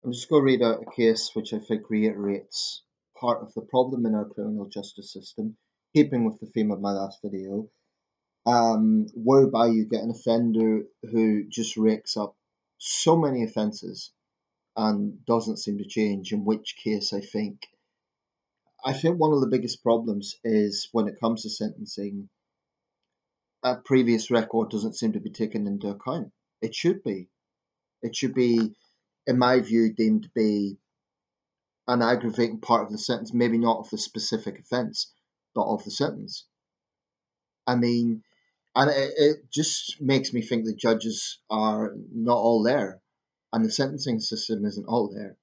I'm just going to read out a case which I think reiterates part of the problem in our criminal justice system, keeping with the theme of my last video, whereby you get an offender who just rakes up so many offences and doesn't seem to change, in which case I think one of the biggest problems is when it comes to sentencing, a previous record doesn't seem to be taken into account. It should be. It should be, in my view, deemed to be an aggravating part of the sentence, maybe not of the specific offence, but of the sentence. I mean, and it just makes me think that judges are not all there, and the sentencing system isn't all there.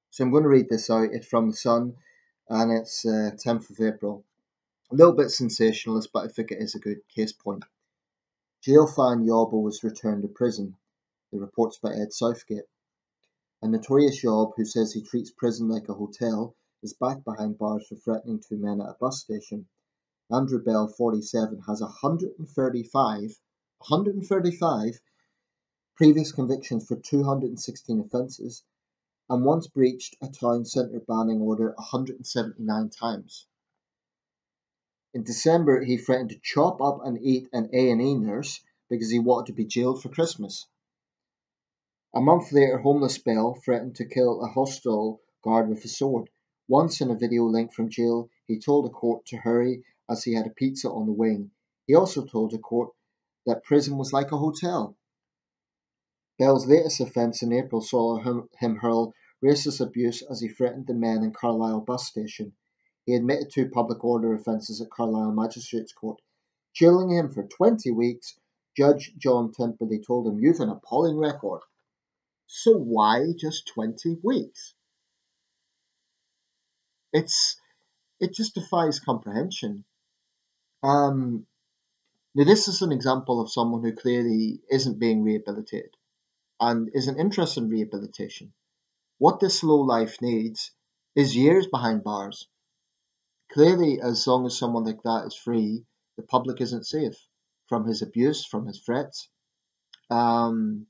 So I'm going to read this out. It's from The Sun, and it's 10th of April. A little bit sensationalist, but I think it is a good case point. Jail fan Yobbo was returned to prison. The reports by Ed Southgate. A notorious yob who says he treats prison like a hotel is back behind bars for threatening two men at a bus station. Andrew Bell, 47, has 135 previous convictions for 216 offences and once breached a town centre banning order 179 times. In December, he threatened to chop up and eat an A&E nurse because he wanted to be jailed for Christmas. A month later, homeless Bell threatened to kill a hostel guard with a sword. Once in a video link from jail, he told a court to hurry as he had a pizza on the wing. He also told the court that prison was like a hotel. Bell's latest offence in April saw him hurl racist abuse as he threatened the men in Carlisle bus station. He admitted to public order offences at Carlisle Magistrates Court. Jailing him for 20 weeks, Judge John Temperley told him, "You've an appalling record." So why just 20 weeks? It just defies comprehension. Now this is an example of someone who clearly isn't being rehabilitated and isn't interested in rehabilitation. What this lowlife needs is years behind bars. Clearly, as long as someone like that is free, the public isn't safe from his abuse, from his threats. Um,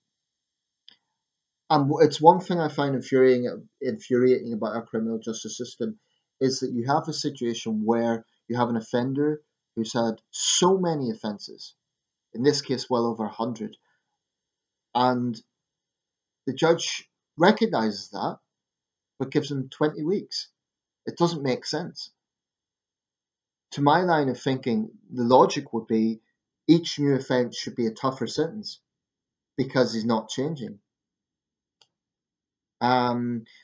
And it's one thing I find infuriating about our criminal justice system is that you have a situation where you have an offender who's had so many offences, in this case well over 100, and the judge recognises that but gives him 20 weeks. It doesn't make sense. To my line of thinking, the logic would be each new offence should be a tougher sentence because he's not changing.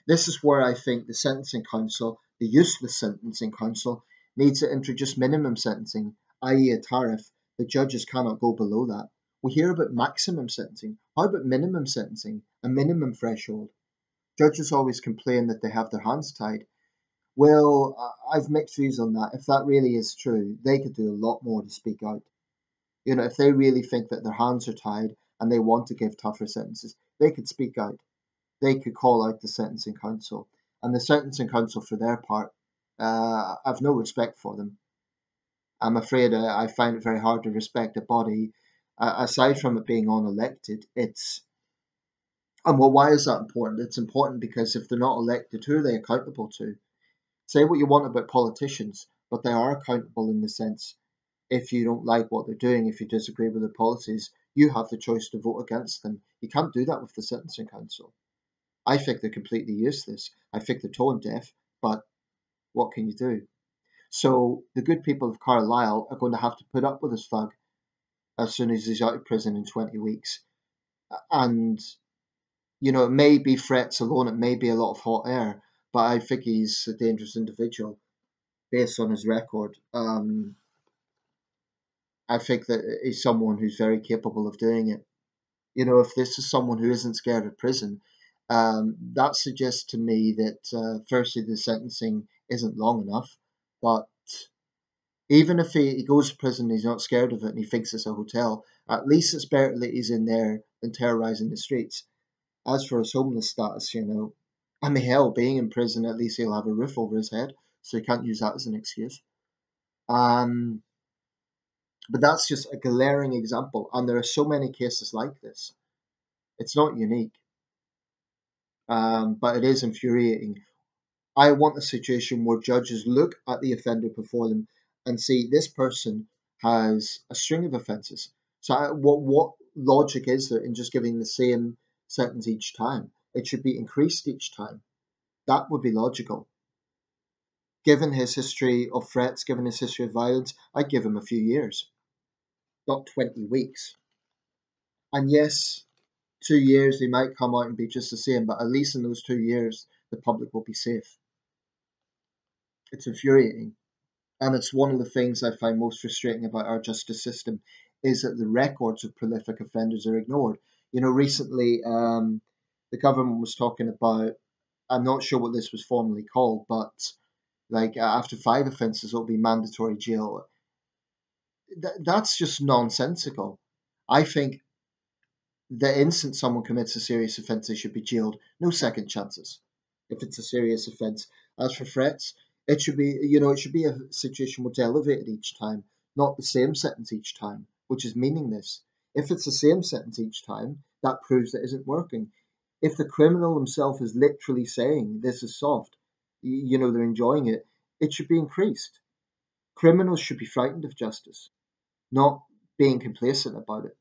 This is where I think the Sentencing Council, the useless Sentencing Council, needs to introduce minimum sentencing, i.e. a tariff. The judges cannot go below that. We hear about maximum sentencing. How about minimum sentencing, a minimum threshold? Judges always complain that they have their hands tied. Well, I've mixed views on that. If that really is true, they could do a lot more to speak out. You know, if they really think that their hands are tied and they want to give tougher sentences, they could speak out. They could call out the Sentencing Council. And the Sentencing Council, for their part, I've no respect for them. I'm afraid I find it very hard to respect a body. Aside from it being unelected, and well, why is that important? It's important because if they're not elected, who are they accountable to? Say what you want about politicians, but they are accountable in the sense if you don't like what they're doing, if you disagree with their policies, you have the choice to vote against them. You can't do that with the Sentencing Council. I think they're completely useless. I think they're tone deaf, but what can you do? So the good people of Carlisle are going to have to put up with this thug as soon as he's out of prison in 20 weeks. And, you know, it may be threats alone, it may be a lot of hot air, but I think he's a dangerous individual based on his record. I think that he's someone who's very capable of doing it. You know, if this is someone who isn't scared of prison, that suggests to me that firstly the sentencing isn't long enough, but even if he goes to prison, he's not scared of it, and he thinks it's a hotel. At least it's better that he's in there than terrorizing the streets. As for his homeless status, you know, I mean, hell, being in prison, at least he'll have a roof over his head, so he can't use that as an excuse. Um, but that's just a glaring example, and there are so many cases like this. It's not unique. But it is infuriating. I want a situation where judges look at the offender before them and see this person has a string of offences. So what logic is there in just giving the same sentence each time? It should be increased each time. That would be logical. Given his history of threats, given his history of violence, I'd give him a few years, not 20 weeks. And yes, 2 years they might come out and be just the same, but at least in those 2 years, the public will be safe. It's infuriating. And it's one of the things I find most frustrating about our justice system is that the records of prolific offenders are ignored. Recently, the government was talking about, I'm not sure what this was formally called, but like after 5 offences, it'll be mandatory jail. That's just nonsensical. I think the instant someone commits a serious offence, they should be jailed. No second chances if it's a serious offence. As for threats, it should be a situation where it's elevated each time, not the same sentence each time, which is meaningless. If it's the same sentence each time, that proves it isn't working. If the criminal himself is literally saying this is soft, they're enjoying it, it should be increased. Criminals should be frightened of justice, not being complacent about it.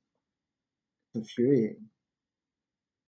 Infuriating.